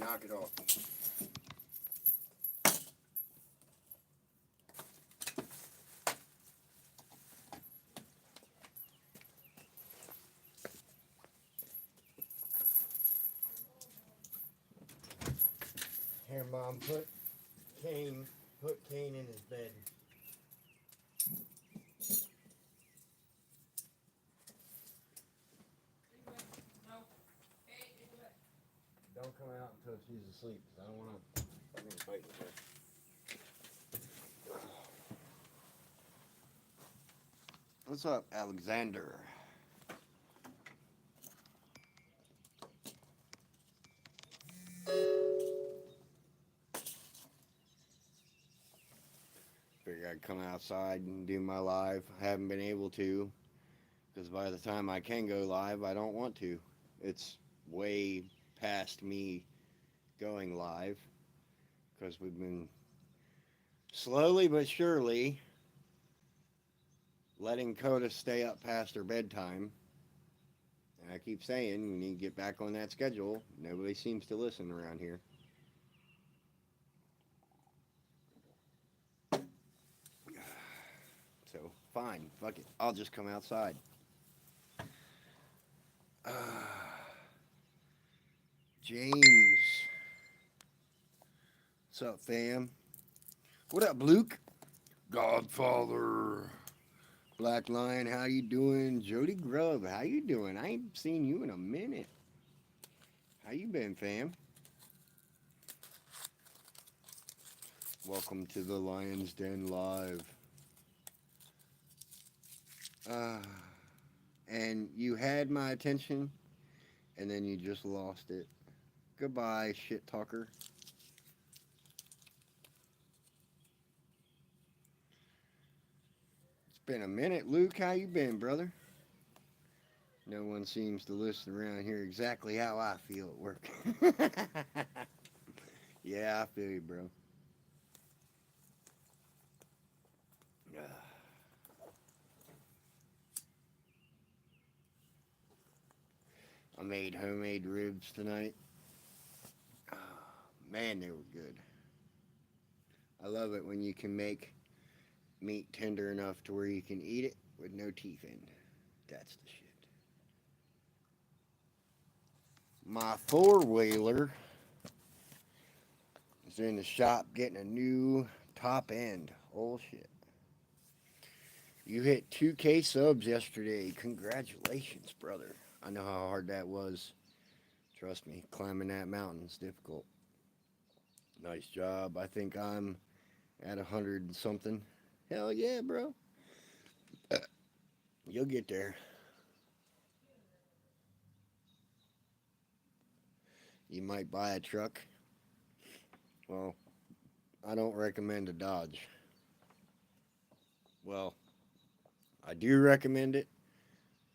knock it off. Here, Mom, put Kane in his bed. Don't come out until she's asleep, because I don't want to fight with her. What's up, Alexander? Figured I'd come outside and do my live. I haven't been able to, because by the time I can go live, I don't want to. It's way past me going live, because we've been slowly but surely letting Coda stay up past her bedtime. And I keep saying, you need to get back on that schedule. Nobody seems to listen around here. So, fine, fuck it. I'll just come outside. James. What's up, fam? What up, Luke? Godfather. Black Lion, how you doing? Jody Grubb, how you doing? I ain't seen you in a minute. How you been, fam? Welcome to the Lion's Den Live. And you had my attention, and then you just lost it. Goodbye, shit talker. It's been a minute, Luke. How you been, brother? No one seems to listen around here exactly how I feel at work. Yeah, I feel you, bro. I made homemade ribs tonight. Oh, man, they were good. I love it when you can make meat tender enough to where you can eat it with no teeth in. That's the shit. My four-wheeler is in the shop getting a new top end. Oh, shit. You hit 2K subs yesterday. Congratulations, brother. I know how hard that was. Trust me, climbing that mountain's difficult. Nice job. I think I'm at 100 and something. Hell yeah, bro. You'll get there. You might buy a truck. Well, I don't recommend a Dodge. Well, I do recommend it,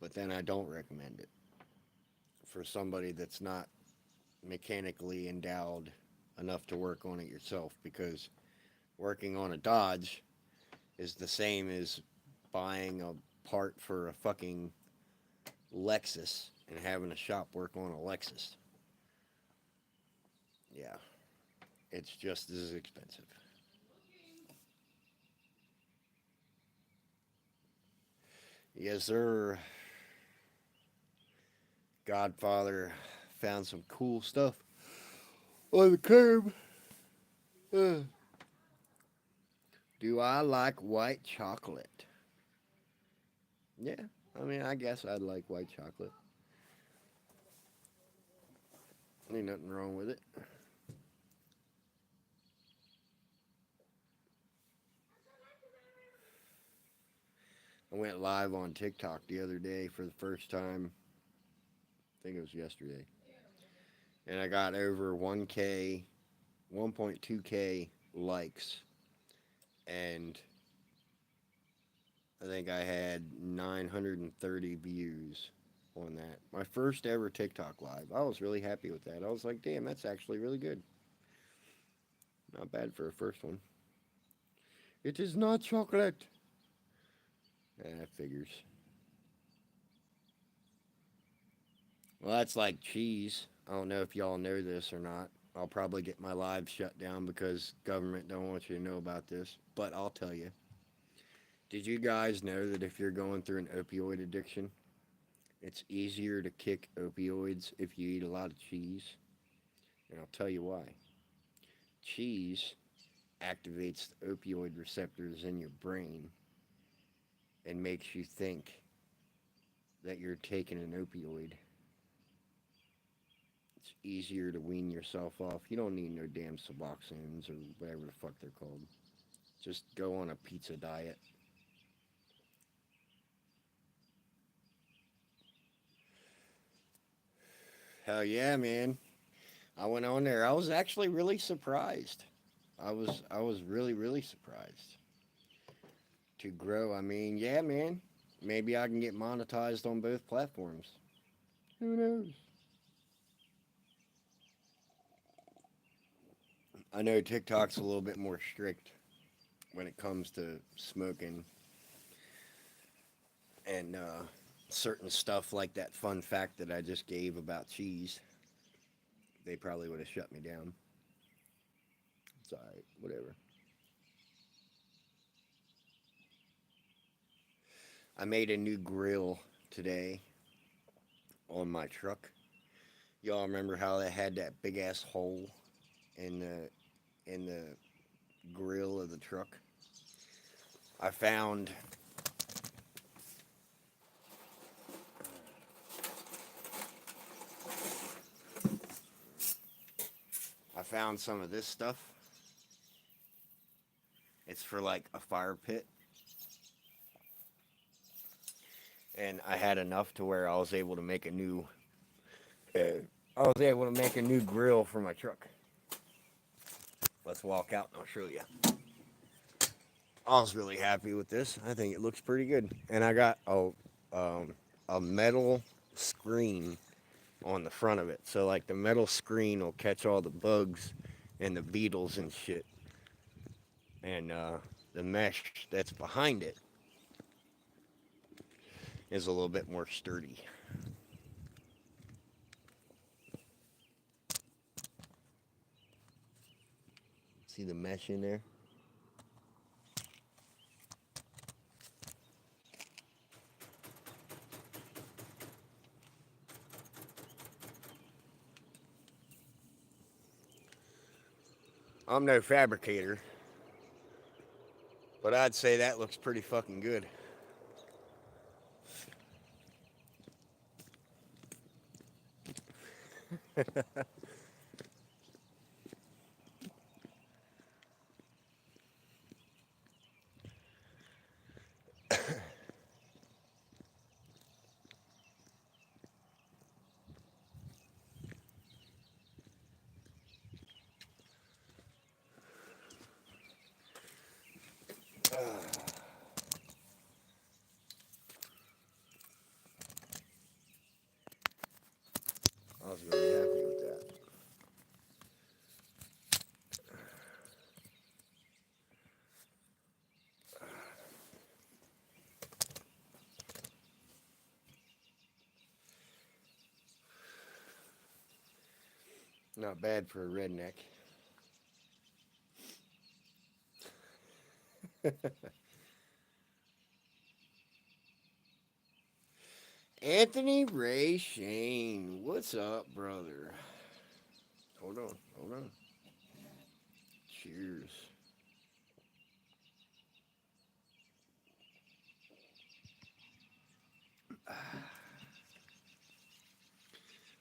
but then I don't recommend it for somebody that's not mechanically endowed enough to work on it yourself, because working on a Dodge is the same as buying a part for a fucking Lexus and having a shop work on a Lexus. Yeah, it's just as expensive. Yes, sir. Godfather found some cool stuff on the curb. Uh, do I like white chocolate? Yeah, I mean, I guess I'd like white chocolate. Ain't nothing wrong with it. I went live on TikTok the other day for the first time. I think it was yesterday. And I got over 1K, 1.2K likes. And I think I had 930 views on that. My first ever TikTok live. I was really happy with that. I was like, damn, that's actually really good. Not bad for a first one. It is not chocolate. That figures. Well, that's like cheese. I don't know if y'all know this or not. I'll probably get my live shut down because government don't want you to know about this. But I'll tell you. Did you guys know that if you're going through an opioid addiction, it's easier to kick opioids if you eat a lot of cheese? And I'll tell you why. Cheese activates the opioid receptors in your brain and makes you think that you're taking an opioid. It's easier to wean yourself off. You don't need no damn Suboxones or whatever the fuck they're called. Just go on a pizza diet. Hell yeah, man. I went on there. I was actually really surprised. I was really surprised to grow. I mean, yeah, man. Maybe I can get monetized on both platforms. Who knows? I know TikTok's a little bit more strict when it comes to smoking and certain stuff like that fun fact that I just gave about cheese. They probably would have shut me down. It's alright, whatever. I made a new grill today on my truck. Y'all remember how they had that big ass hole in the grill of the truck? I found I found some of this stuff. It's for like a fire pit. And I had enough to where I was able to make a new I was able to make a new grill for my truck. Let's walk out and I'll show you. I was really happy with this. I think it looks pretty good. And I got a metal screen on the front of it. So like the metal screen will catch all the bugs and the beetles and shit. And the mesh that's behind it is a little bit more sturdy. See the mesh in there? I'm no fabricator, but I'd say that looks pretty fucking good. I was really happy with that. Not bad for a redneck. Anthony Ray Shane, what's up, brother? Hold on, hold on. Cheers.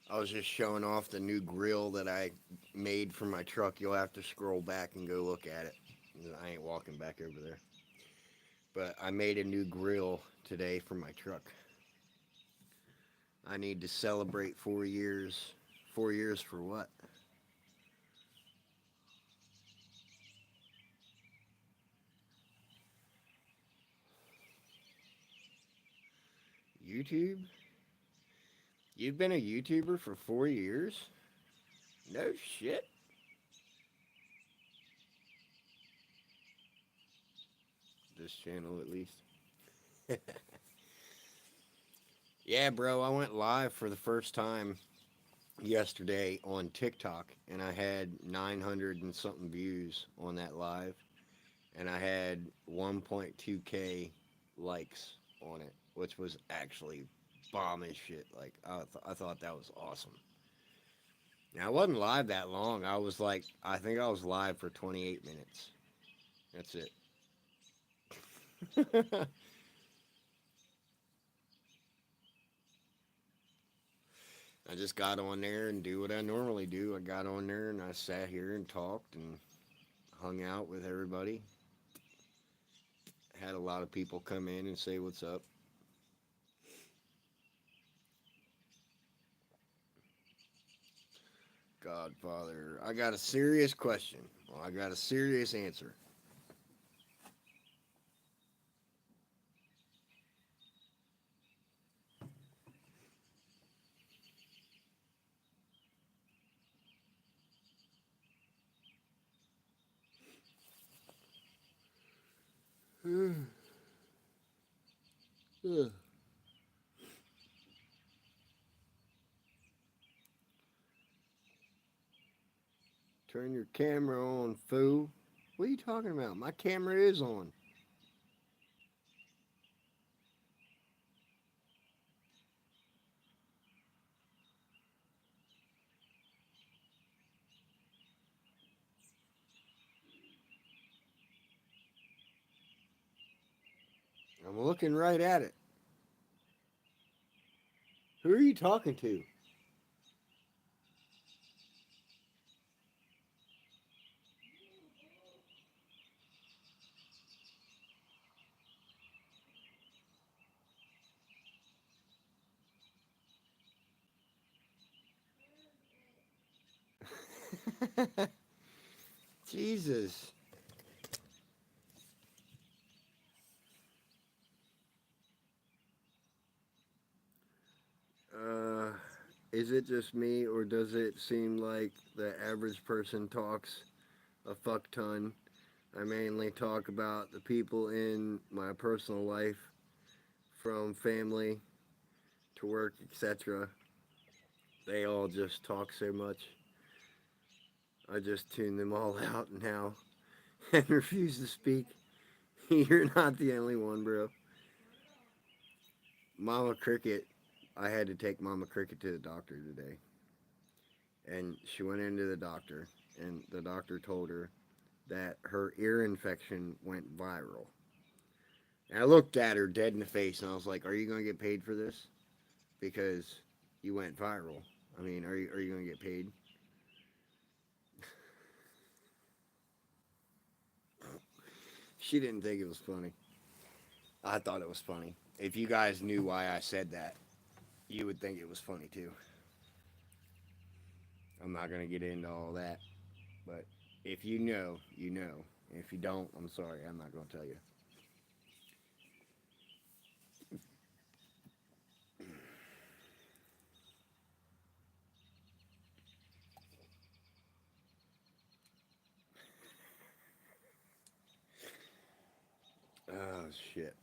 I was just showing off the new grill that I made for my truck. You'll have to scroll back and go look at it. I ain't walking back over there. But I made a new grill today for my truck. I need to celebrate 4 years. 4 years for what? YouTube? You've been a YouTuber for 4 years? No shit. This channel, at least. Yeah, bro, I went live for the first time yesterday on TikTok, and I had 900 and something views on that live, and I had 1.2K likes on it, which was actually bomb as shit. Like, I thought that was awesome. Now, I wasn't live that long. I think I was live for 28 minutes. That's it. I just got on there and do what I normally do. I got on there and I sat here and talked and hung out with everybody. Had a lot of people come in and say what's up. Godfather, I got a serious question. Well, I got a serious answer. Turn your camera on, fool. What are you talking about? My camera is on. I'm looking right at it. Who are you talking to? Jesus. Uh, is it just me, or does it seem like the average person talks a fuck ton? I mainly talk about the people in my personal life, from family to work, etc. They all just talk so much. I just tune them all out now and refuse to speak. You're not the only one, bro. Mama Cricket, I had to take Mama Cricket to the doctor today. And she went into the doctor, and the doctor told her that her ear infection went viral. And I looked at her dead in the face and I was like, "Are you going to get paid for this? Because you went viral. I mean, are you going to get paid?" She didn't think it was funny. I thought it was funny. If you guys knew why I said that, you would think it was funny too. I'm not going to get into all that, but if you know, you know. If you don't, I'm sorry. I'm not going to tell you. Oh, shit.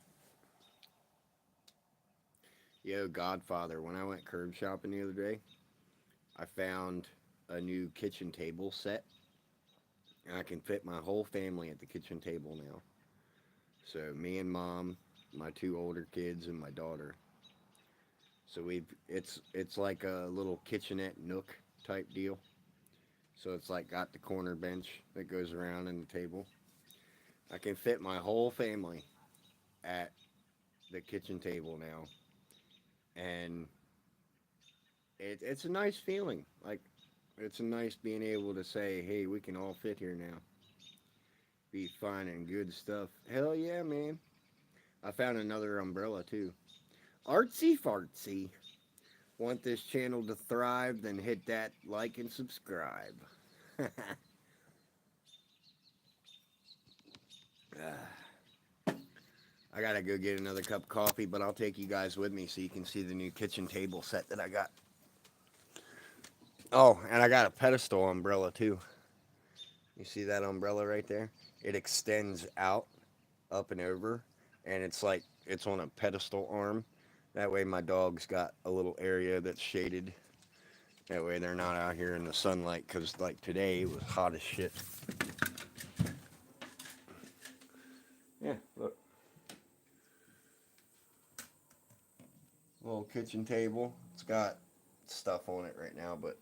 Yo, Godfather, when I went curb shopping the other day, I found a new kitchen table set, and I can fit my whole family at the kitchen table now. So me and mom, my two older kids, and my daughter. So it's like a little kitchenette nook type deal. So it's like got the corner bench that goes around in the table. I can fit my whole family at the kitchen table now, and it's a nice feeling. Like, it's a nice being able to say, "Hey, we can all fit here now. Be fine and good stuff." Hell yeah, man! I found another umbrella too. Artsy fartsy. Want this channel to thrive? Then hit that like and subscribe. I gotta go get another cup of coffee, but I'll take you guys with me so you can see the new kitchen table set that I got. Oh, and I got a pedestal umbrella too. You see that umbrella right there? It extends out, up and over, and it's like it's on a pedestal arm. That way, my dog's got a little area that's shaded That way they're not out here in the sunlight, because like today it was hot as shit. Yeah, look. Little kitchen table. It's got stuff on it right now, but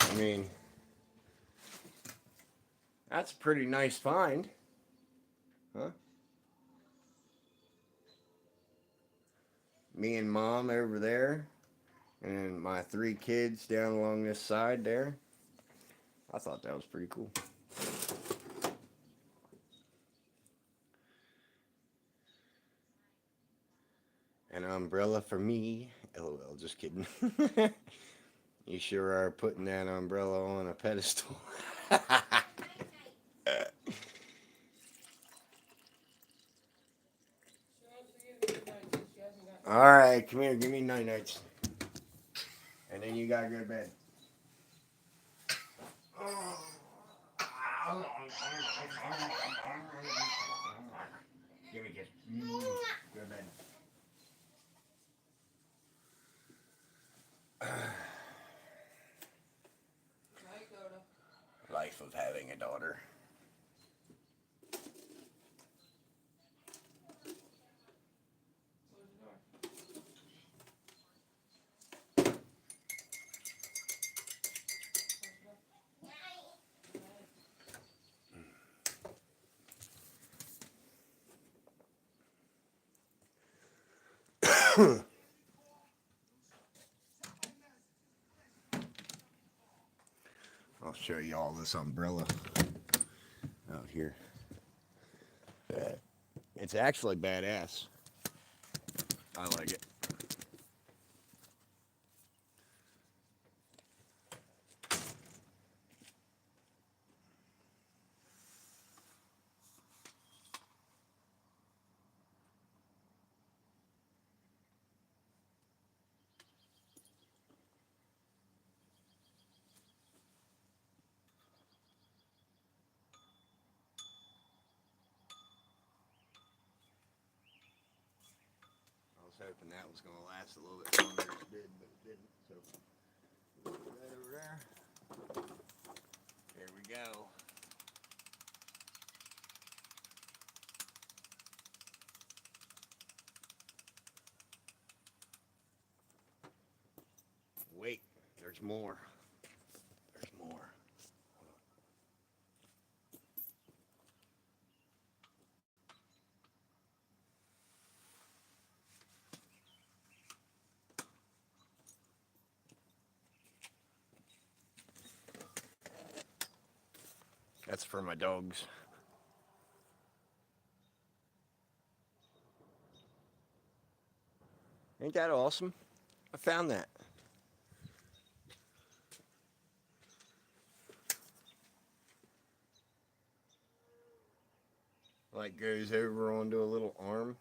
I mean, that's a pretty nice find. Huh? Me and mom over there, and my 3 kids down along this side there. I thought that was pretty cool. An umbrella for me. LOL, just kidding. You sure are putting that umbrella on a pedestal. Alright, come here, give me night nights. And then you gotta go to bed. Give me a kiss. Go to bed. Life of having a daughter. I'll show you all this umbrella out here. It's actually badass. I like it. I was hoping that was going to last a little bit longer than it did, but it didn't. So, put that over there. Here we go. Wait, there's more. There's more. That's for my dogs. Ain't that awesome? I found that. Like goes over onto a little arm.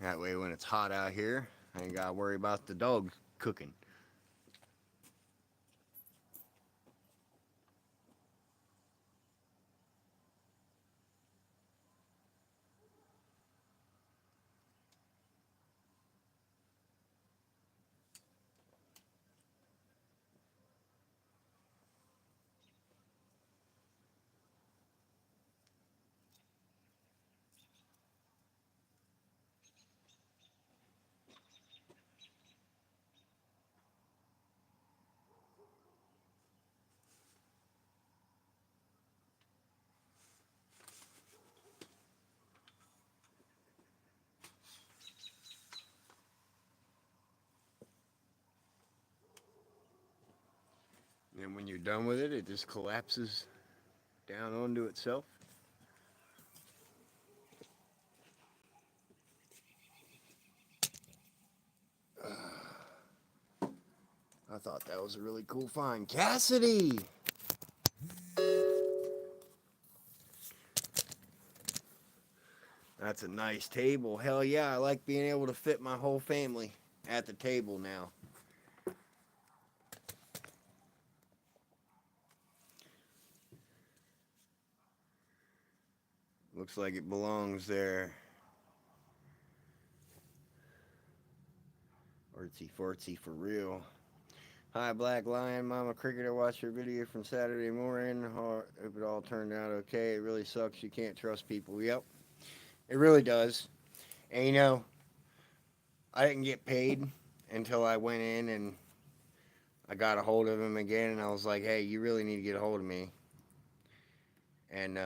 That way when it's hot out here, I ain't gotta worry about the dog cooking. And when you're done with it, it just collapses down onto itself. I thought that was a really cool find. Cassidy! That's a nice table. Hell yeah, I like being able to fit my whole family at the table now. Looks like it belongs there. Artsy fartsy for real. Hi, Black Lion, Mama Cricket. I watched your video from Saturday morning. Hope it all turned out okay. It really sucks. You can't trust people. Yep, it really does. And you know, I didn't get paid until I went in and I got a hold of him again, and I was like, "Hey, you really need to get a hold of me." And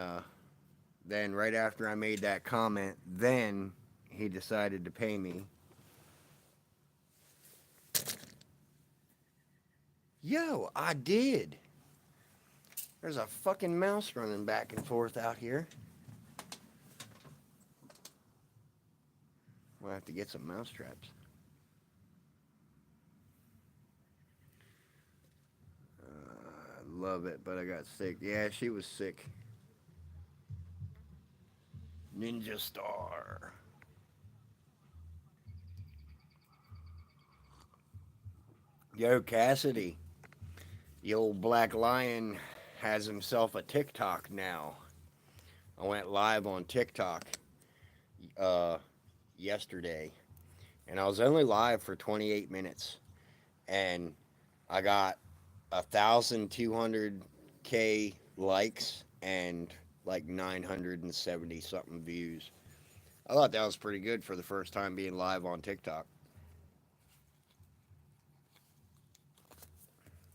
then right after I made that comment, then he decided to pay me. Yo, I did. There's a fucking mouse running back and forth out here. We'll have to get some mouse traps. I love it, but I got sick. Yeah, she was sick. Ninja Star. Yo, Cassidy. The old Black Lion has himself a TikTok now. I went live on TikTok yesterday, and I was only live for 28 minutes, and I got 1,200K likes and like 970 something views. I thought that was pretty good for the first time being live on TikTok.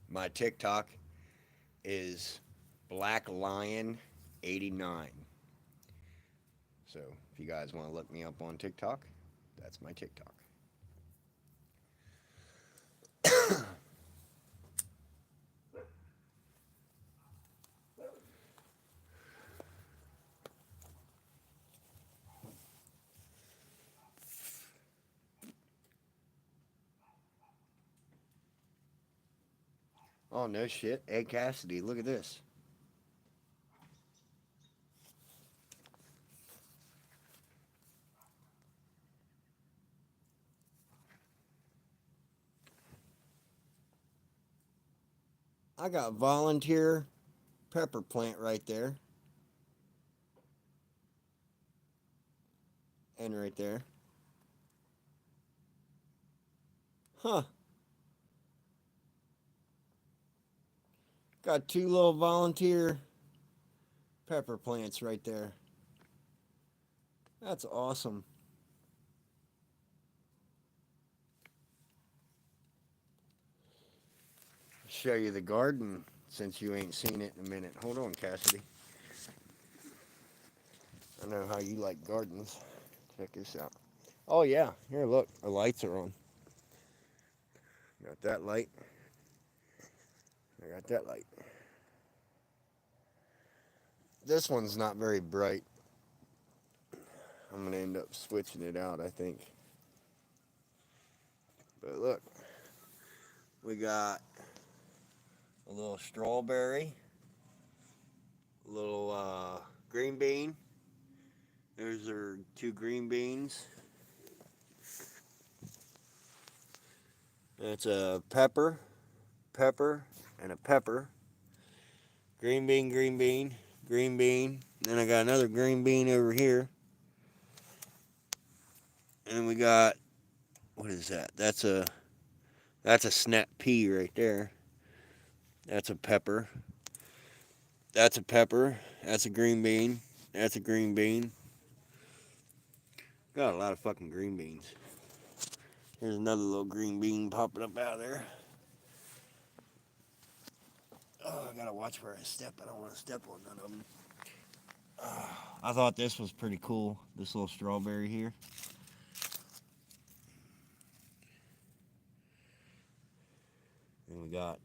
My TikTok is Black Lion 89. So if you guys want to look me up on TikTok, that's my TikTok. Oh, no shit. Ed Cassidy, look at this. I got volunteer pepper plant right there. And right there. Huh. Got two little volunteer pepper plants right there. That's awesome. Show you the garden since you ain't seen it in a minute. Hold on, Cassidy. I know how you like gardens. Check this out. Oh, yeah. Here, look. The lights are on. Got that light. I got that light. This one's not very bright. I'm going to end up switching it out, I think. But look. We got a little strawberry. A little green bean. Those are 2 green beans. That's a pepper, and a pepper. Green bean, green bean, green bean. Then I got another green bean over here. And we got, what is that? That's a snap pea right there. That's a pepper. That's a pepper. That's a green bean. That's a green bean. Got a lot of fucking green beans. Here's another little green bean popping up out of there. Oh, I gotta watch where I step. I don't want to step on none of them. I thought this was pretty cool. This little strawberry here. And we got,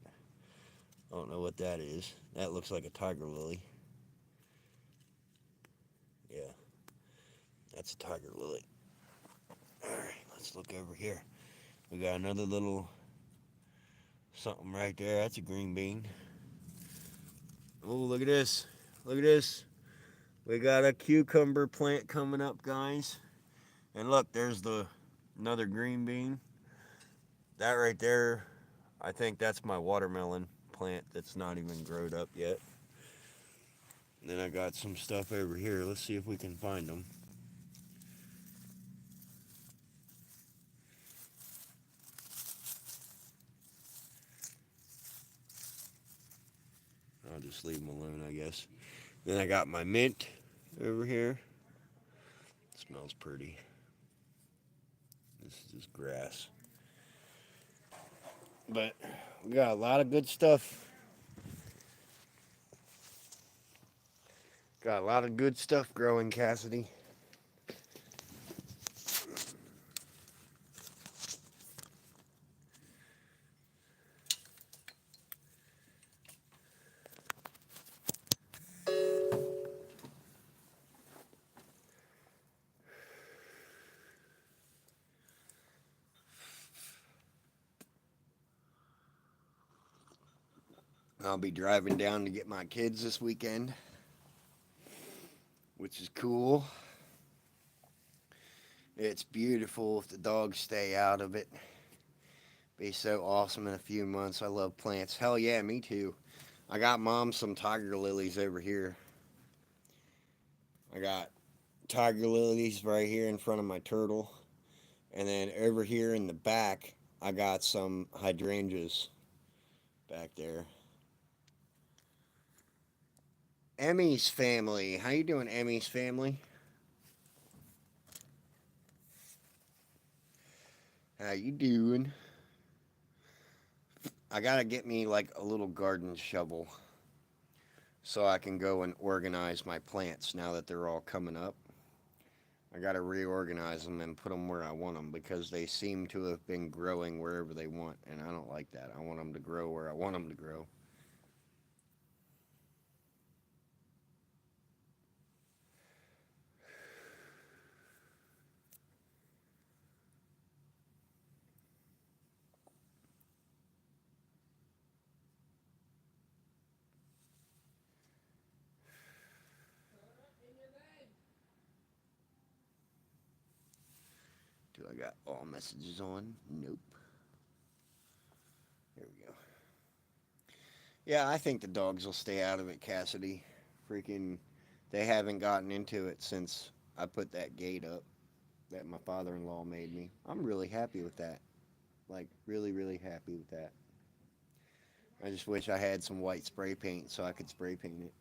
I don't know what that is. That looks like a tiger lily. Yeah, that's a tiger lily. Alright, let's look over here. We got another little something right there. That's a green bean. Oh, look at this. Look at this. We got a cucumber plant coming up, guys. And look, there's another green bean. That right there, I think that's my watermelon plant that's not even grown up yet. And then I got some stuff over here. Let's see if we can find them. I'll just leave them alone, I guess. Then I got my mint over here. It smells pretty. This is just grass. But we got a lot of good stuff. Got a lot of good stuff growing, Cassidy. I'll be driving down to get my kids this weekend, which is cool. It's beautiful if the dogs stay out of it. Be so awesome in a few months. I love plants. Hell yeah, me too. I got Mom some tiger lilies over here. I got tiger lilies right here in front of my turtle. And then over here in the back, I got some hydrangeas back there. Emmy's family. How you doing, Emmy's family? How you doing? I gotta get me like a little garden shovel so I can go and organize my plants now that they're all coming up. I gotta reorganize them and put them where I want them because they seem to have been growing wherever they want, and I don't like that. I want them to grow where I want them to grow. Do I got all messages on? Nope. There we go. Yeah, I think the dogs will stay out of it, Cassidy. Freaking, they haven't gotten into it since I put that gate up that my father-in-law made me. I'm really happy with that. Like, really, really happy with that. I just wish I had some white spray paint so I could spray paint it.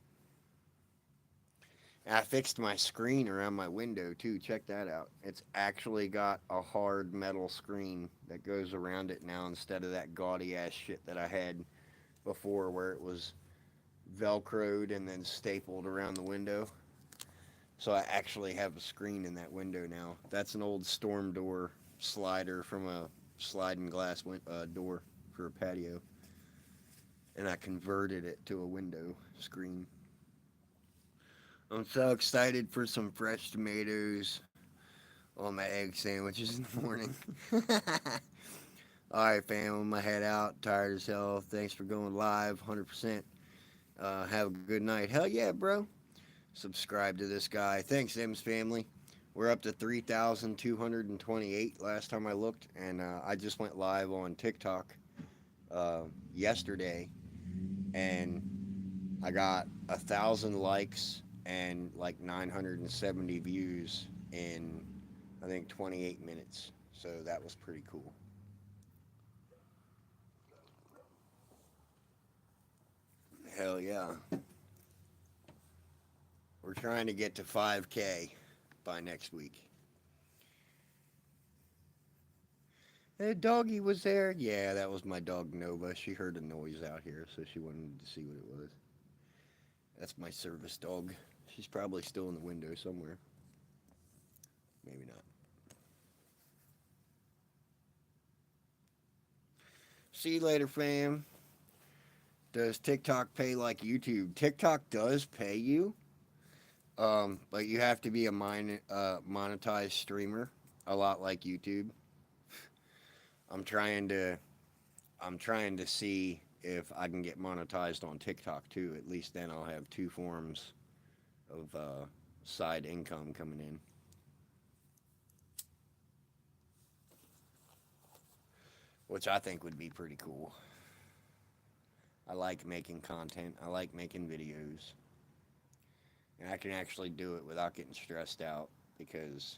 And I fixed my screen around my window too. Check that out. It's actually got a hard metal screen that goes around it now instead of that gaudy ass shit that I had before where it was velcroed and then stapled around the window. So I actually have a screen in that window now. That's an old storm door slider from a sliding glass door for a patio. And I converted it to a window screen. I'm so excited for some fresh tomatoes on my egg sandwiches in the morning. Alright, fam, I'm gonna head out. Tired as hell. Thanks for going live, 100%. Have a good night. Hell yeah, bro. Subscribe to this guy. Thanks, M's family. We're up to 3,228 last time I looked, and I just went live on TikTok yesterday, and I got 1,000 likes and like 970 views in, I think, 28 minutes. So that was pretty cool. Hell yeah. We're trying to get to 5K by next week. Hey, doggy was there. Yeah, that was my dog Nova. She heard a noise out here, so she wanted to see what it was. That's my service dog. She's probably still in the window somewhere. Maybe not. See you later, fam. Does TikTok pay like YouTube? TikTok does pay you, but you have to be a monetized streamer, a lot like YouTube. I'm trying to see if I can get monetized on TikTok too. At least then I'll have two forms of side income coming in. Which I think would be pretty cool. I like making content. I like making videos. And I can actually do it without getting stressed out because,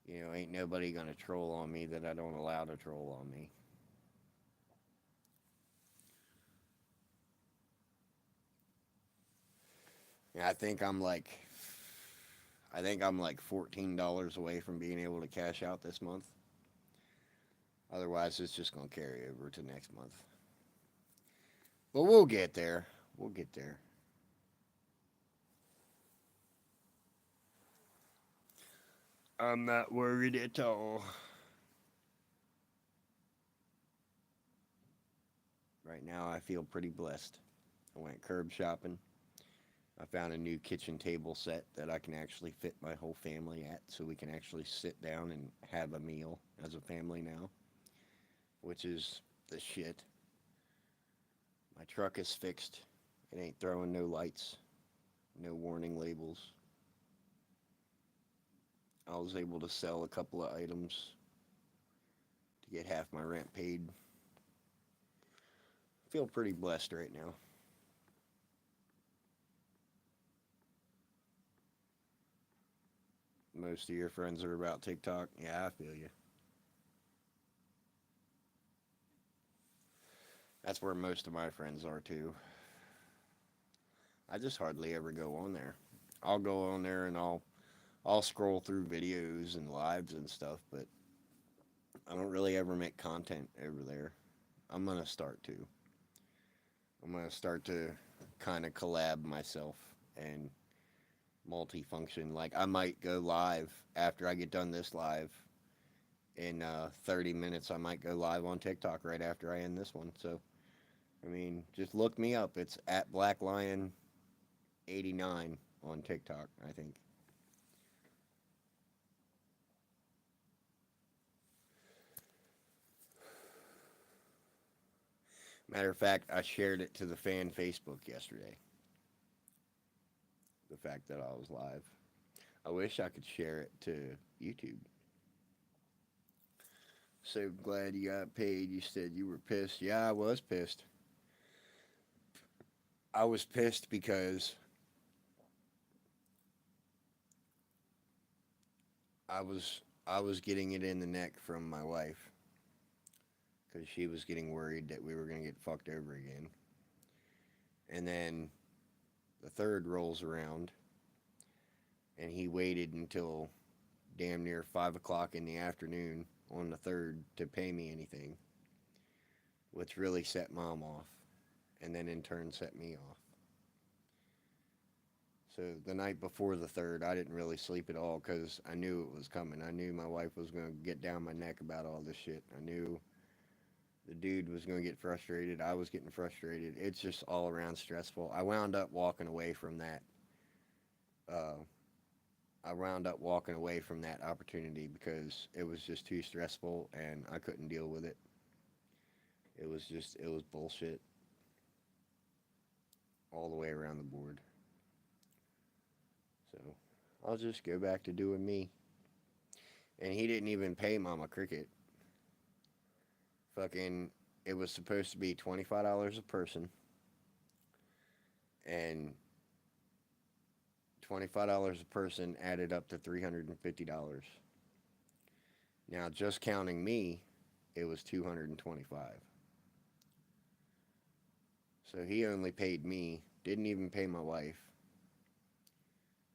you know, ain't nobody gonna troll on me that I don't allow to troll on me. I think I'm like $14 away from being able to cash out this month. Otherwise, it's just gonna carry over to next month. But we'll get there. We'll get there. I'm not worried at all. Right now, I feel pretty blessed. I went curb shopping. I found a new kitchen table set that I can actually fit my whole family at, so we can actually sit down and have a meal as a family now, which is the shit. My truck is fixed. It ain't throwing no lights, no warning labels. I was able to sell a couple of items to get half my rent paid. Feel pretty blessed right now. Most of your friends are about TikTok. Yeah, I feel you. That's where most of my friends are too. I just hardly ever go on there. I'll go on there and I'll scroll through videos and lives and stuff, but I don't really ever make content over there. I'm gonna start to. I'm gonna start to kind of collab myself and multifunction. Like I might go live after I get done this live. In 30 minutes, I might go live on TikTok right after I end this one. So, I mean, just look me up. It's at Black Lion 89 on TikTok, I think. Matter of fact, I shared it to the fan Facebook yesterday. The fact that I was live. I wish I could share it to YouTube. So glad you got paid. You said you were pissed. Yeah, I was pissed. I was pissed because I was getting it in the neck from my wife because she was getting worried that we were gonna get fucked over again. And then the third rolls around, and he waited until damn near 5 o'clock in the afternoon on the third to pay me anything, which really set mom off, and then in turn set me off. So the night before the third, I didn't really sleep at all because I knew it was coming. I knew my wife was going to get down my neck about all this shit. I knew the dude was going to get frustrated. I was getting frustrated. It's just all around stressful. I wound up walking away from that. Uh, I wound up walking away from that opportunity because it was just too stressful and I couldn't deal with it. It was bullshit all the way around the board. So I'll just go back to doing me. And he didn't even pay Mama Cricket. Fucking, it was supposed to be $25 a person, and $25 a person added up to $350. Now, just counting me, it was 225. So he only paid me, didn't even pay my wife,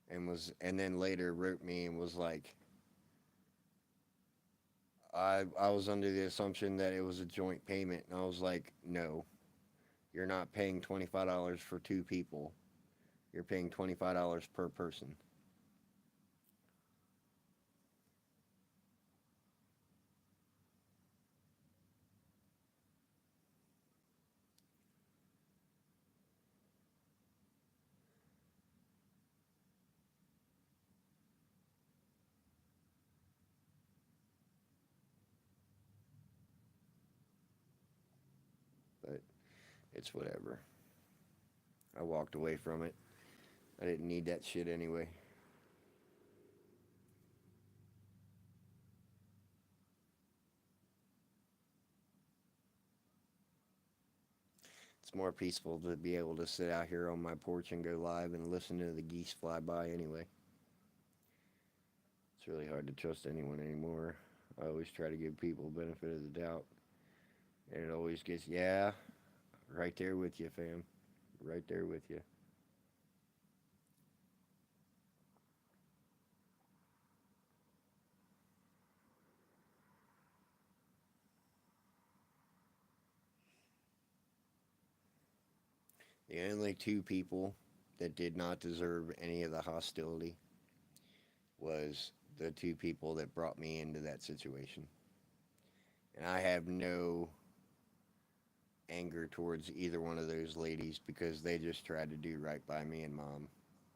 and then later wrote me and was like, I was under the assumption that it was a joint payment, and I was like, no, you're not paying $25 for two people. You're paying $25 per person. But it's whatever. I walked away from it. I didn't need that shit anyway. It's more peaceful to be able to sit out here on my porch and go live and listen to the geese fly by anyway. It's really hard to trust anyone anymore. I always try to give people benefit of the doubt. And it always gets, yeah, right there with you, fam. Right there with you. The only two people that did not deserve any of the hostility was the two people that brought me into that situation. And I have no anger towards either one of those ladies because they just tried to do right by me and mom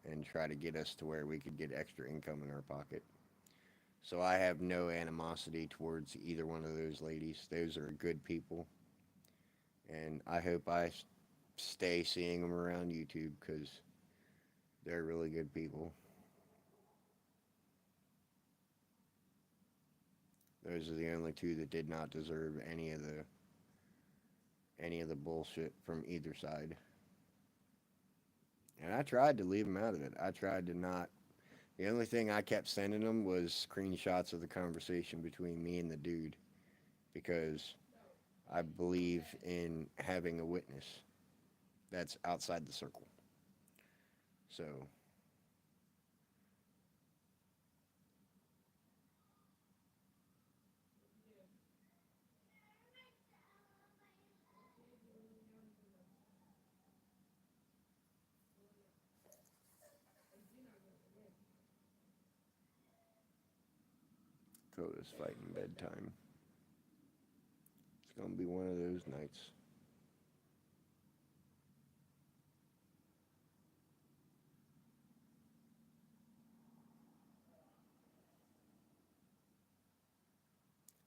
and try to get us to where we could get extra income in our pocket. So I have no animosity towards either one of those ladies. Those are good people. And I hope I stay seeing them around YouTube because they're really good people. Those are the only two that did not deserve any of the bullshit from either side. And I tried to leave them out of it. I tried to not. The only thing I kept sending them was screenshots of the conversation between me and the dude because I believe in having a witness that's outside the circle. So, Coda's fighting bedtime. It's gonna be one of those nights.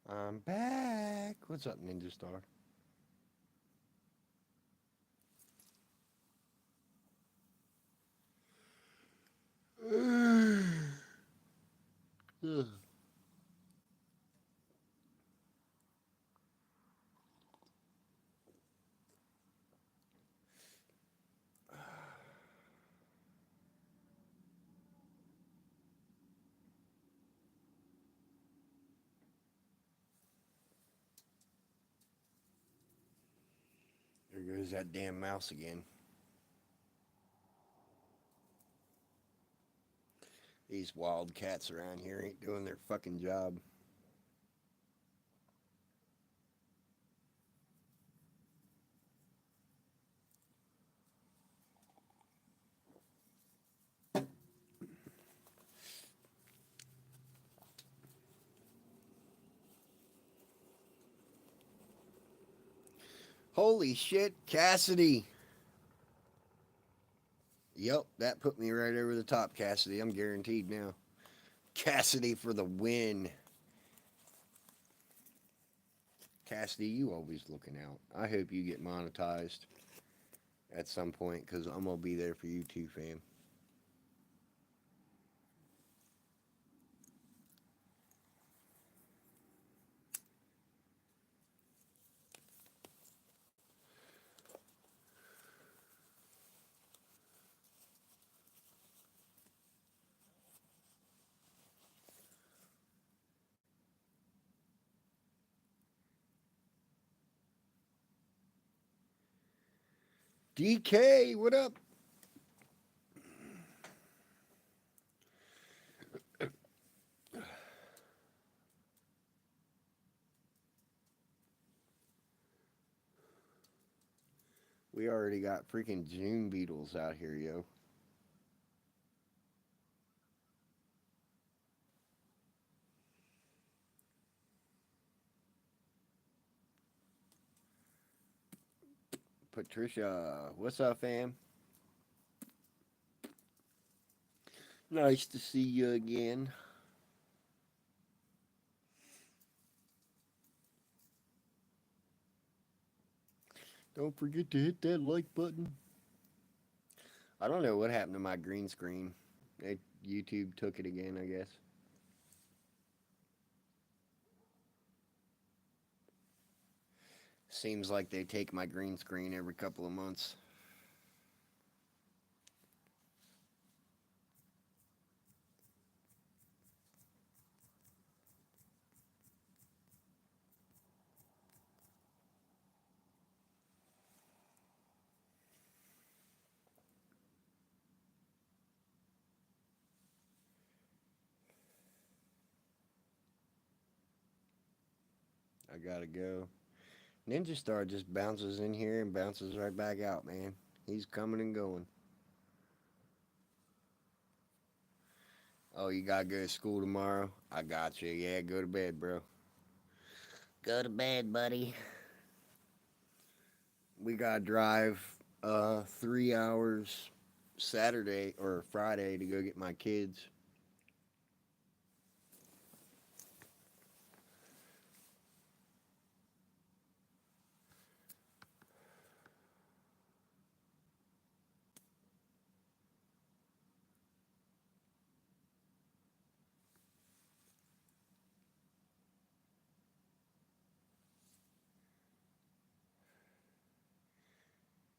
I'm back. What's up, Ninja Star? There goes that damn mouse again. These wild cats around here ain't doing their fucking job. Holy shit, Cassidy. Yep, that put me right over the top, Cassidy. I'm guaranteed now. Cassidy for the win. Cassidy, you always looking out. I hope you get monetized at some point because I'm going to be there for you too, fam. DK, what up? We already got freaking June beetles out here, yo. Patricia, what's up, fam? Nice to see you again. Don't forget to hit that like button. I don't know what happened to my green screen. YouTube took it again, I guess. Seems like they take my green screen every couple of months. I gotta go. Ninja Star just bounces in here and bounces right back out, man. He's coming and going. Oh, you gotta go to school tomorrow? I got you. Yeah, go to bed, bro. Go to bed, buddy. We gotta drive 3 hours Saturday or Friday to go get my kids.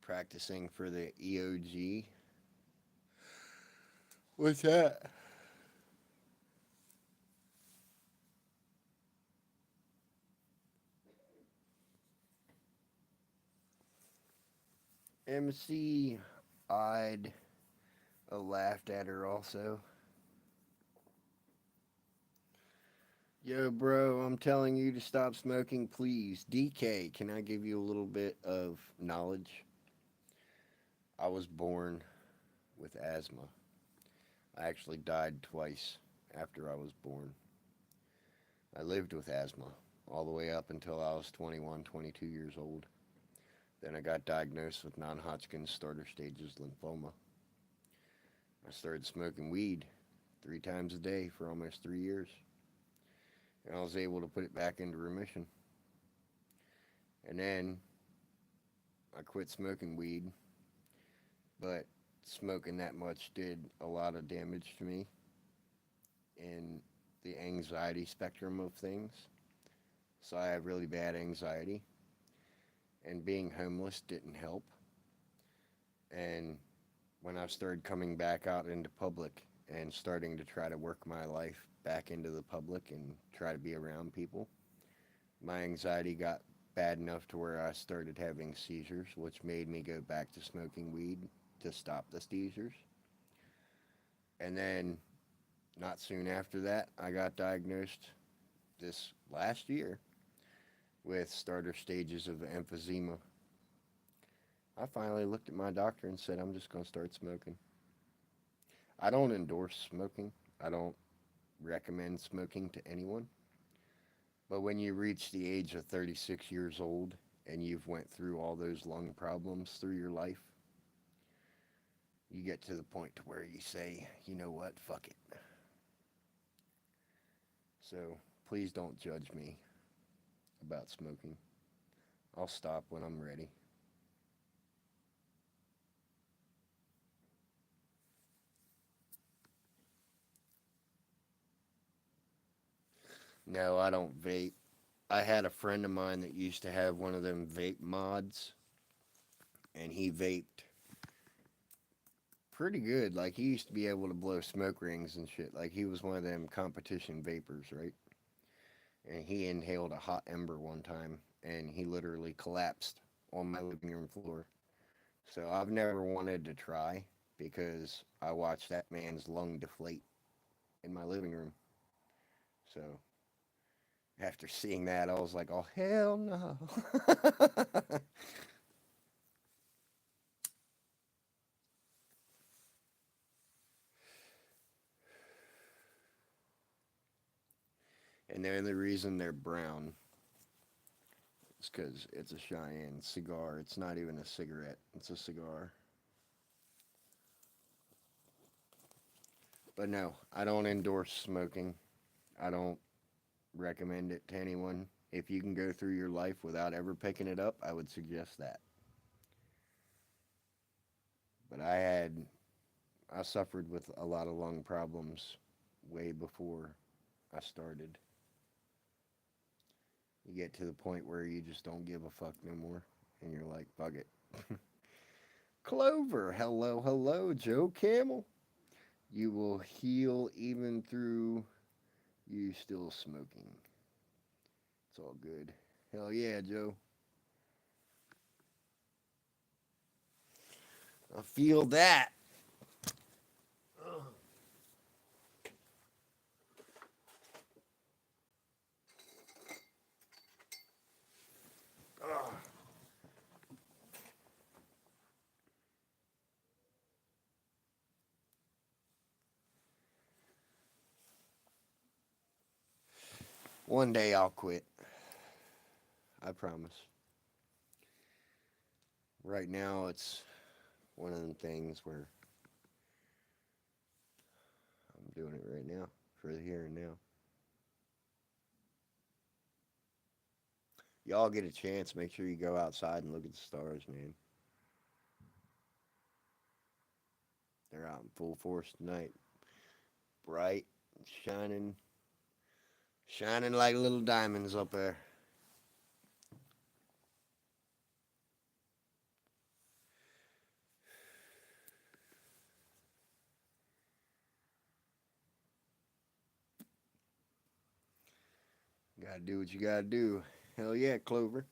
Practicing for the EOG. What's that? MC eyed laughed at her also. Yo, bro, I'm telling you to stop smoking, please. DK, can I give you a little bit of knowledge? I was born with asthma. I actually died twice after I was born. I lived with asthma all the way up until I was 21, 22 years old. Then I got diagnosed with non Hodgkin's starter stages lymphoma. I started smoking weed 3 times a day for almost 3 years. And I was able to put it back into remission. And then I quit smoking weed, but smoking that much did a lot of damage to me in the anxiety spectrum of things. So I have really bad anxiety, and being homeless didn't help. And when I started coming back out into public and starting to try to work my life back into the public and try to be around people, my anxiety got bad enough to where I started having seizures, which made me go back to smoking weed to stop the seizures. And then, not soon after that, I got diagnosed this last year with starter stages of emphysema. I finally looked at my doctor and said, I'm just going to start smoking. I don't endorse smoking. I don't recommend smoking to anyone. But when you reach the age of 36 years old and you've went through all those lung problems through your life, you get to the point to where you say, you know what, fuck it. So please don't judge me about smoking. I'll stop when I'm ready. No, I don't vape. I had a friend of mine that used to have one of them vape mods, and he vaped pretty good. Like, he used to be able to blow smoke rings and shit. Like, he was one of them competition vapors, right? And he inhaled a hot ember one time, and he literally collapsed on my living room floor. So I've never wanted to try because I watched that man's lung deflate in my living room. So after seeing that, I was like, oh, hell no. And the only reason they're brown is because it's a Cheyenne cigar. It's not even a cigarette, it's a cigar. But no, I don't endorse smoking. I don't recommend it to anyone. If you can go through your life without ever picking it up, I would suggest that. But I suffered with a lot of lung problems way before I started. You get to the point where you just don't give a fuck no more, and you're like, fuck it. Clover, hello, hello, Joe Camel. You will heal even through you still smoking. It's all good. Hell yeah, Joe. I feel that. One day I'll quit. I promise. Right now, it's one of them things where I'm doing it right now for the here and now. Y'all get a chance, make sure you go outside and look at the stars, man. They're out in full force tonight, bright, shining, shining like little diamonds up there. Gotta do what you gotta do. Hell yeah, Clover.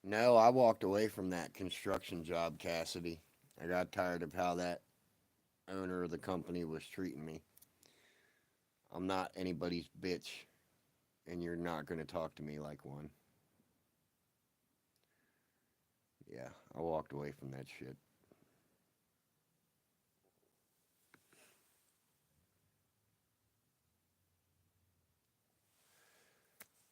No, I walked away from that construction job, Cassidy. I got tired of how that owner of the company was treating me. I'm not anybody's bitch, and you're not gonna talk to me like one. Yeah, I walked away from that shit.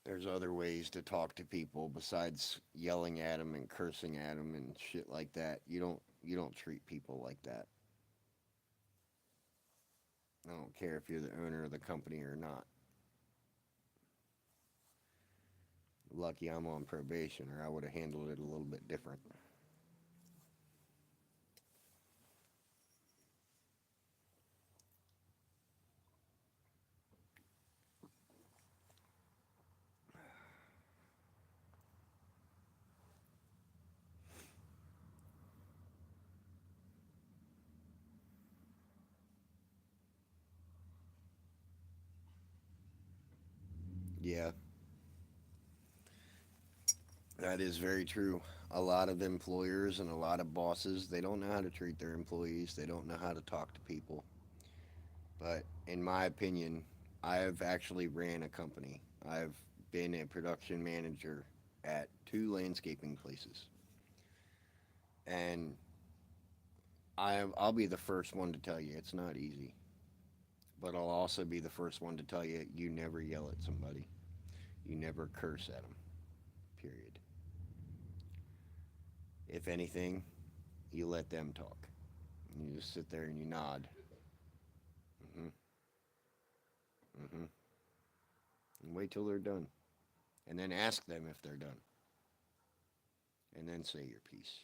There's other ways to talk to people besides yelling at them and cursing at them and shit like that. You don't treat people like that. I don't care if you're the owner of the company or not. Lucky I'm on probation, or I would have handled it a little bit different. Yeah, that is very true. A lot of employers and a lot of bosses, they don't know how to treat their employees. They don't know how to talk to people. But in my opinion, I have actually ran a company. I've been a production manager at two landscaping places. And I'll be the first one to tell you it's not easy. But I'll also be the first one to tell you you never yell at somebody. You never curse at them. Period. If anything, you let them talk. You just sit there and you nod. Hmm. Hmm. And wait till they're done. And then ask them if they're done. And then say your piece.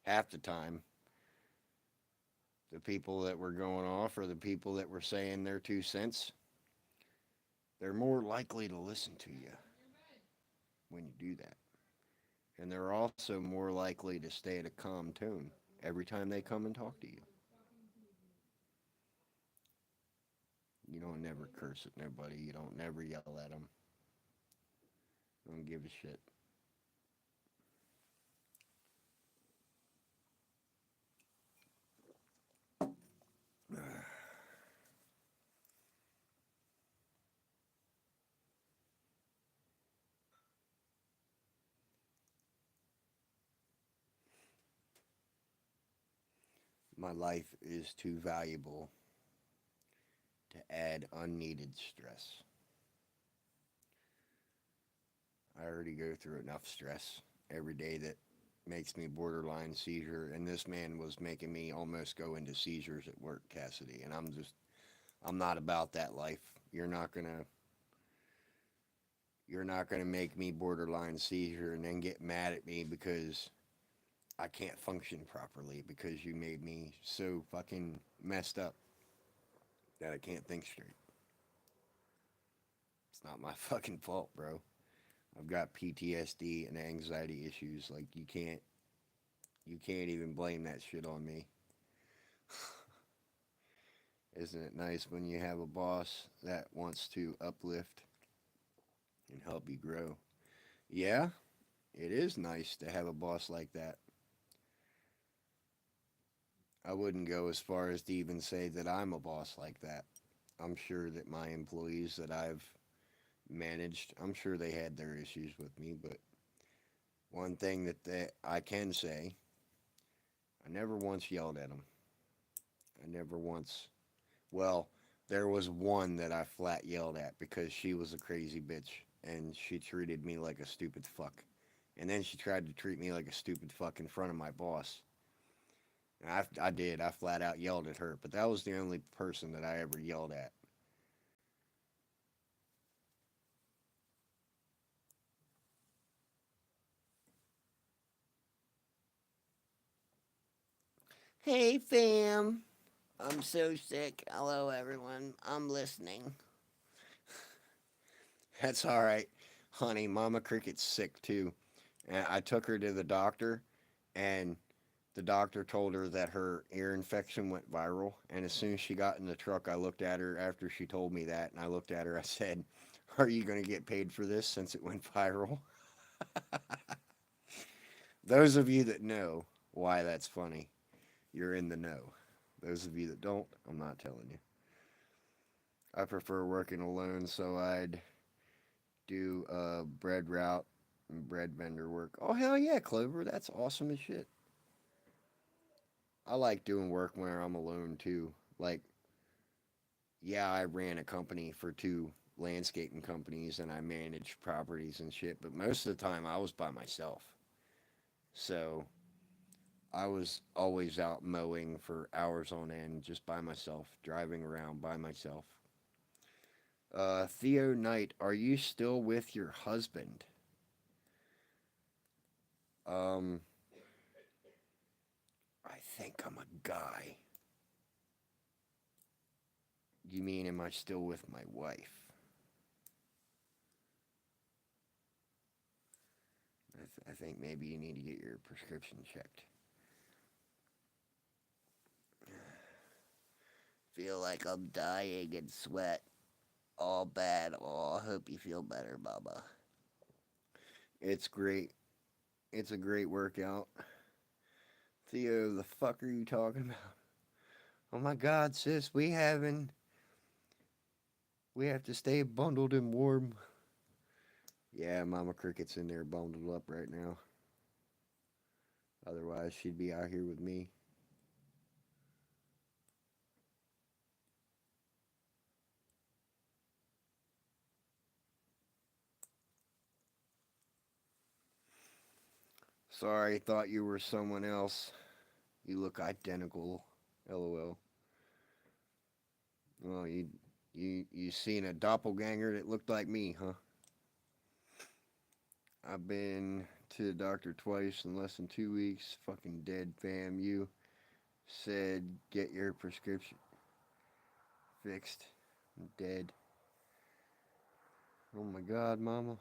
Half the time, the people that were going off or the people that were saying their 2 cents, they're more likely to listen to you when you do that. And they're also more likely to stay at a calm tone every time they come and talk to you. You don't never curse at nobody. You don't never yell at them. Don't give a shit. My life is too valuable to add unneeded stress. I already go through enough stress every day that makes me borderline seizure, and this man was making me almost go into seizures at work, Cassidy, and I'm not about that life. You're not gonna make me borderline seizure and then get mad at me because I can't function properly because you made me so fucking messed up that I can't think straight. It's not my fucking fault, bro. I've got PTSD and anxiety issues. Like you can't even blame that shit on me. Isn't it nice when you have a boss that wants to uplift and help you grow? Yeah, it is nice to have a boss like that. I wouldn't go as far as to even say that I'm a boss like that. I'm sure that my employees that I've managed, I'm sure they had their issues with me, but one thing I can say, I never once yelled at them. I never once. Well, there was one that I flat yelled at because she was a crazy bitch and she treated me like a stupid fuck. And then she tried to treat me like a stupid fuck in front of my boss. And I did. I flat out yelled at her. But that was the only person that I ever yelled at. Hey, fam. I'm so sick. Hello, everyone. I'm listening. That's all right. Honey, Mama Cricket's sick too. And I took her to the doctor, and the doctor told her that her ear infection went viral. And as soon as she got in the truck, I looked at her after she told me that, and I looked at her. I said, "Are you going to get paid for this since it went viral?" Those of you that know why that's funny, you're in the know. Those of you that don't, I'm not telling you. I prefer working alone, so I'd do bread route and bread vendor work. Oh, hell yeah, Clover. That's awesome as shit. I like doing work where I'm alone too. Like, yeah, I ran a company for two landscaping companies and I managed properties and shit, but most of the time I was by myself. So I was always out mowing for hours on end just by myself, driving around by myself. Theo Knight, are you still with your husband? Um, I think I'm a guy. You mean, am I still with my wife? I think maybe you need to get your prescription checked. Feel like I'm dying in sweat. All bad. Oh, I hope you feel better, Mama. It's great. It's a great workout. Theo, the fuck are you talking about? Oh my god, sis, we have to stay bundled and warm. Yeah, Mama Cricket's in there bundled up right now. Otherwise, she'd be out here with me. Sorry, thought you were someone else. You look identical. LOL. Well, you seen a doppelganger that looked like me, huh? I've been to the doctor twice in less than 2 weeks. Fucking dead, fam. You said get your prescription fixed. I'm dead. Oh my god, mama.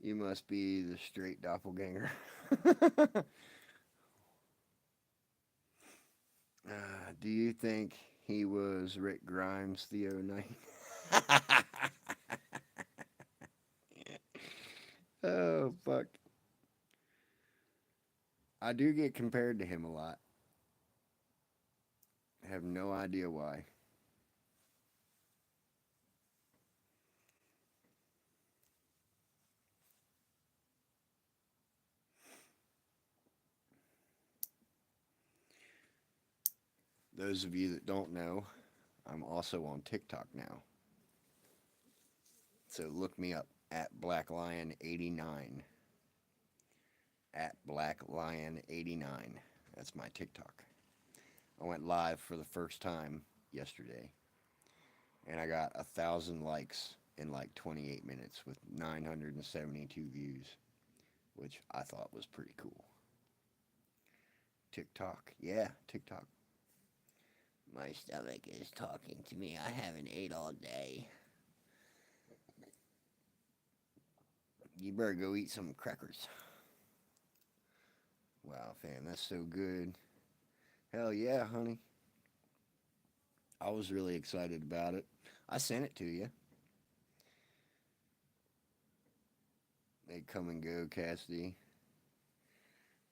You must be the straight doppelganger. Do you think he was Rick Grimes the '09? Oh, fuck. I do get compared to him a lot. I have no idea why. Those of you that don't know, I'm also on TikTok now. So look me up at Black Lion 89. At Black Lion 89. That's my TikTok. I went live for the first time yesterday, and I got 1,000 likes in like 28 minutes with 972 views, which I thought was pretty cool. TikTok, yeah, TikTok. My stomach is talking to me. I haven't ate all day. You better go eat some crackers. Wow, fam, that's so good. Hell yeah, honey. I was really excited about it. I sent it to you. They come and go, Cassidy.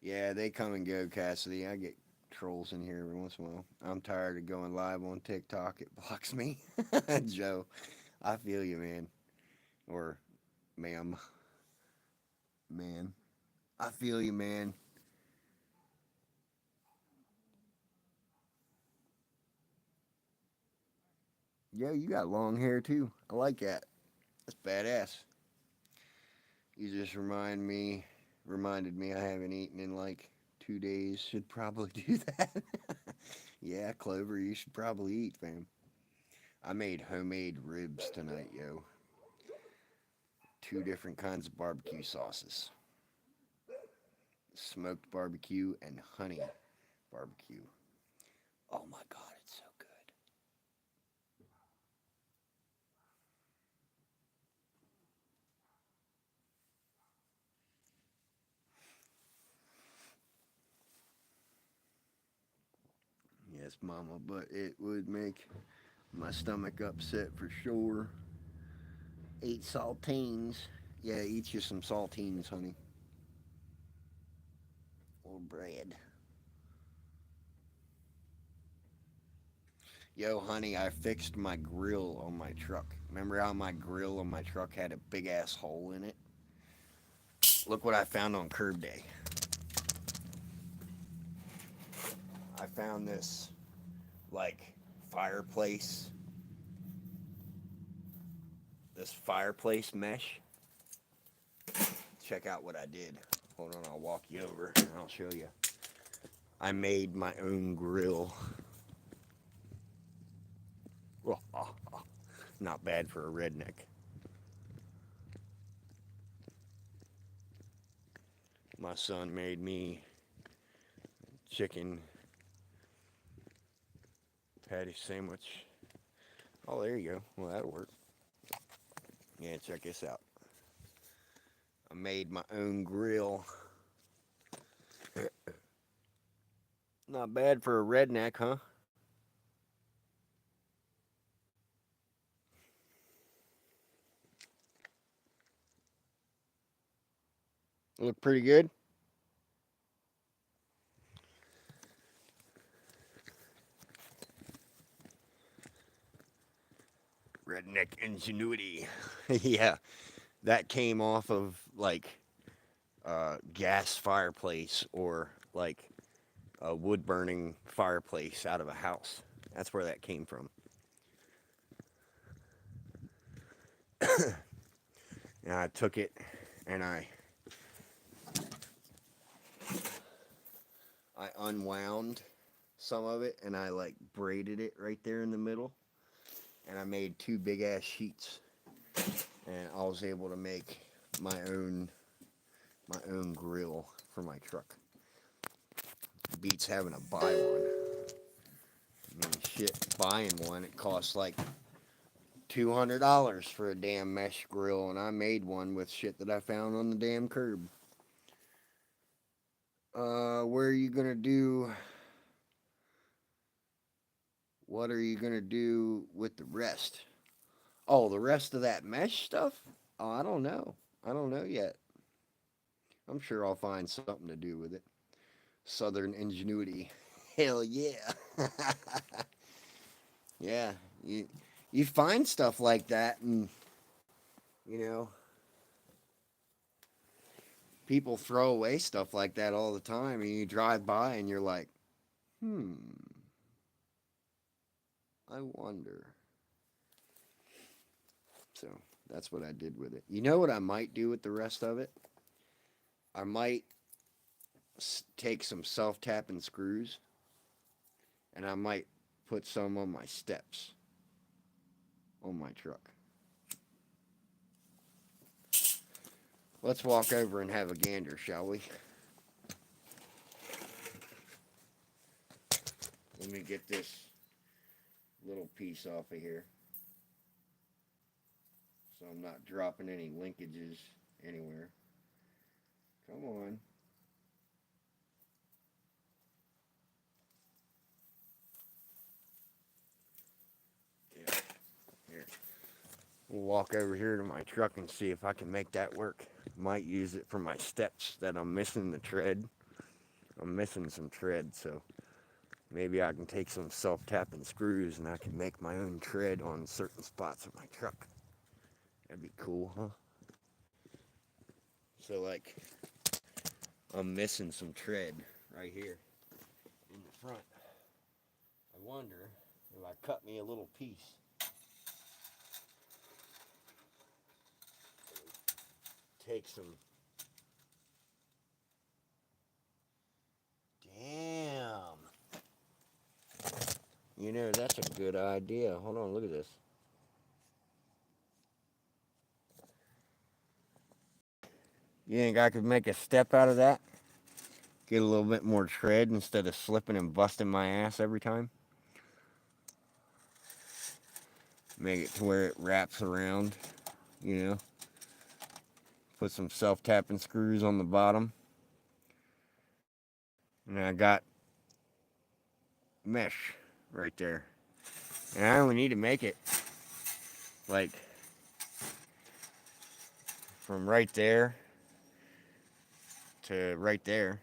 Yeah, they come and go, Cassidy. I get trolls in here every once in a while. I'm tired of going live on TikTok. It blocks me. Joe, I feel you, man. Or, ma'am. Man. I feel you, man. Yo, you got long hair too. I like that. That's badass. You just reminded me I haven't eaten in like 2 days. Should probably do that. Yeah, Clover, you should probably eat, fam. I made homemade ribs tonight, yo. Two different kinds of barbecue sauces: smoked barbecue and honey barbecue. Oh my god, it's so good. Yes, mama, but it would make my stomach upset for sure. Eat saltines. Yeah, eat you some saltines, honey. Or bread. Yo, honey, I fixed my grill on my truck. Remember how my grill on my truck had a big ass hole in it? Look what I found on curb day. I found this, like, fireplace. This fireplace mesh. Check out what I did. Hold on, I'll walk you over and I'll show you. I made my own grill. Not bad for a redneck. My son made me chicken patty sandwich. Oh, there you go. Well, that'll work. Yeah, check this out. I made my own grill. Not bad for a redneck, huh? Look pretty good. Redneck ingenuity. Yeah, that came off of like gas fireplace or like a wood burning fireplace out of a house. That's where that came from. And I took it and I unwound some of it and I like braided it right there in the middle. And I made two big ass sheets. And I was able to make my own grill for my truck. Beats having to buy one. I mean, shit, buying one, it costs like $200 for a damn mesh grill, and I made one with shit that I found on the damn curb. Where are you gonna do? What are you gonna do with the rest? Oh, the rest of that mesh stuff? Oh, I don't know. I don't know yet. I'm sure I'll find something to do with it. Southern ingenuity. Hell yeah. Yeah, you find stuff like that, and you know people throw away stuff like that all the time, and you drive by and you're like, hmm, I wonder. So that's what I did with it. You know what I might do with the rest of it? I might take some self-tapping screws, and I might put some on my steps on my truck. Let's walk over and have a gander, shall we? Let me get this little piece off of here so I'm not dropping any linkages anywhere. Come on. Yeah, here. We'll walk over here to my truck and see if I can make that work. Might use it for my steps that I'm missing the tread. I'm missing some tread, so maybe I can take some self-tapping screws and I can make my own tread on certain spots of my truck. That'd be cool, huh? So like, I'm missing some tread right here in the front. I wonder if I cut me a little piece. Take some. Damn. You know, that's a good idea. Hold on, look at this. You think I could make a step out of that? Get a little bit more tread instead of slipping and busting my ass every time? Make it to where it wraps around, you know? Put some self-tapping screws on the bottom. And I got mesh right there. And I only need to make it like from right there to right there.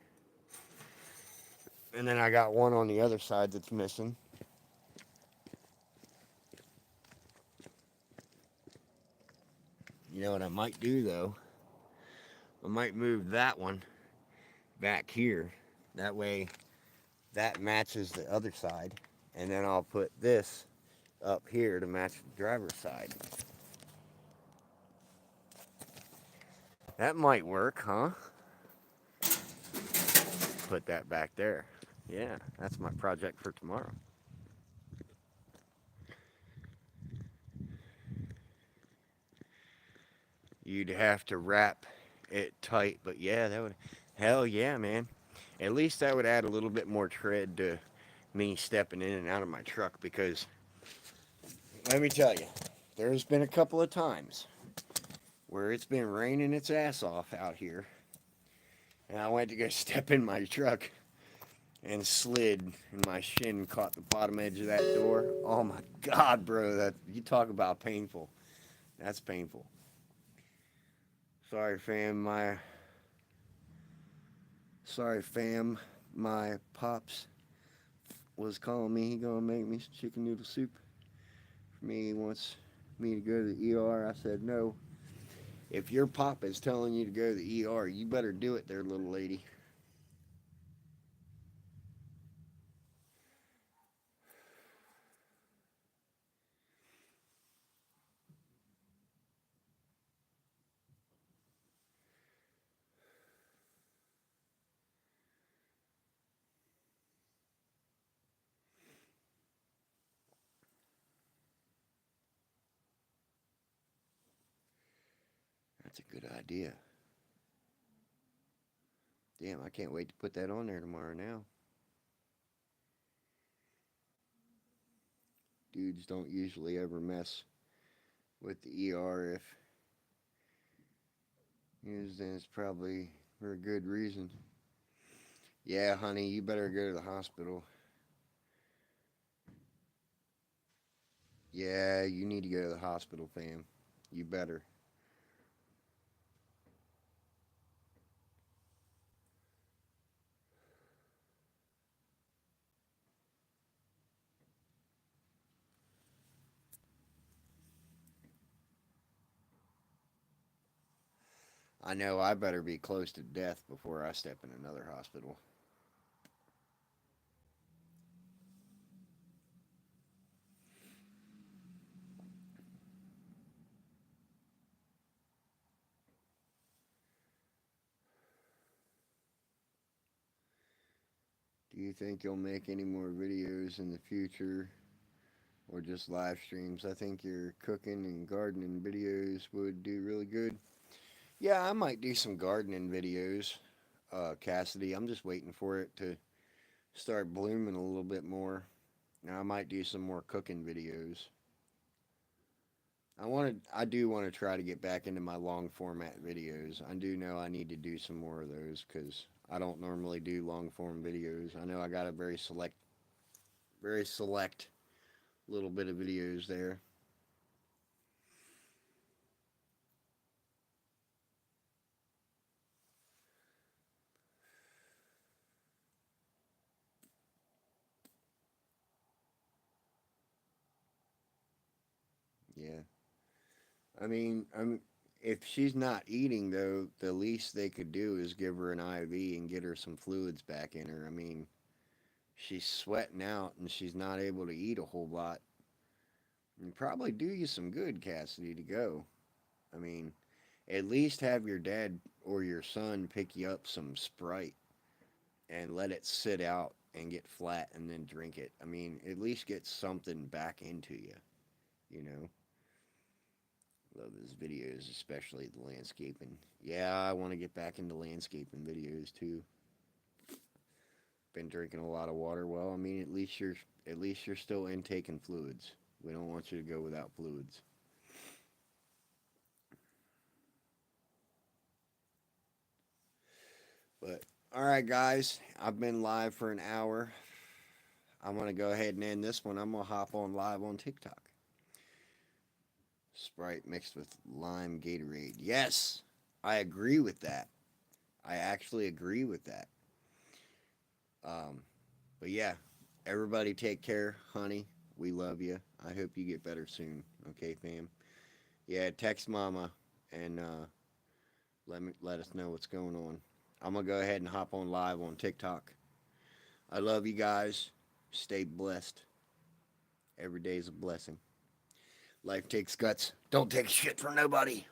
And then I got one on the other side that's missing. You know what I might do though? I might move that one back here. That way that matches the other side. And then I'll put this up here to match the driver's side. That might work, huh? Put that back there. Yeah, that's my project for tomorrow. You'd have to wrap it tight, but yeah, that would, hell yeah, man. At least that would add a little bit more tread to me stepping in and out of my truck, because let me tell you, there's been a couple of times where it's been raining its ass off out here, and I went to go step in my truck and slid, and my shin caught the bottom edge of that door. Oh my God, bro, that, you talk about painful. That's painful. Sorry, fam, my pops was calling me. He gonna make me some chicken noodle soup for me. He wants me to go to the ER. I said no. If your pop is telling you to go to the ER, you better do it there, little lady. That's a good idea. Damn, I can't wait to put that on there tomorrow now. Dudes don't usually ever mess with the ER. If is, then it's probably for a good reason. Yeah, honey, you better go to the hospital. Yeah, you need to go to the hospital, fam. You better. I know I better be close to death before I step in another hospital. Do you think you'll make any more videos in the future or just live streams? I think your cooking and gardening videos would do really good. Yeah, I might do some gardening videos, Cassidy. I'm just waiting for it to start blooming a little bit more. Now I might do some more cooking videos. I do want to try to get back into my long format videos. I do know I need to do some more of those because I don't normally do long form videos. I know I got a very select little bit of videos there. I mean, if she's not eating though, the least they could do is give her an IV and get her some fluids back in her. I mean, she's sweating out and she's not able to eat a whole lot. And probably do you some good, Cassidy, to go. I mean, at least have your dad or your son pick you up some Sprite and let it sit out and get flat and then drink it. I mean, at least get something back into you, you know? Love his videos, especially the landscaping. Yeah, I want to get back into landscaping videos too. Been drinking a lot of water. Well, I mean, at least you're still intaking fluids. We don't want you to go without fluids. But all right, guys, I've been live for an hour. I'm gonna go ahead and end this one. I'm gonna hop on live on TikTok. Sprite mixed with lime Gatorade. Yes, I agree with that. I actually agree with that. Um, but yeah, everybody take care, honey. We love you. I hope you get better soon. Okay, fam. Yeah, text mama and let us know what's going on. I'm gonna go ahead and hop on live on TikTok. I love you guys. Stay blessed. Every day is a blessing. Life takes guts. Don't take shit from nobody.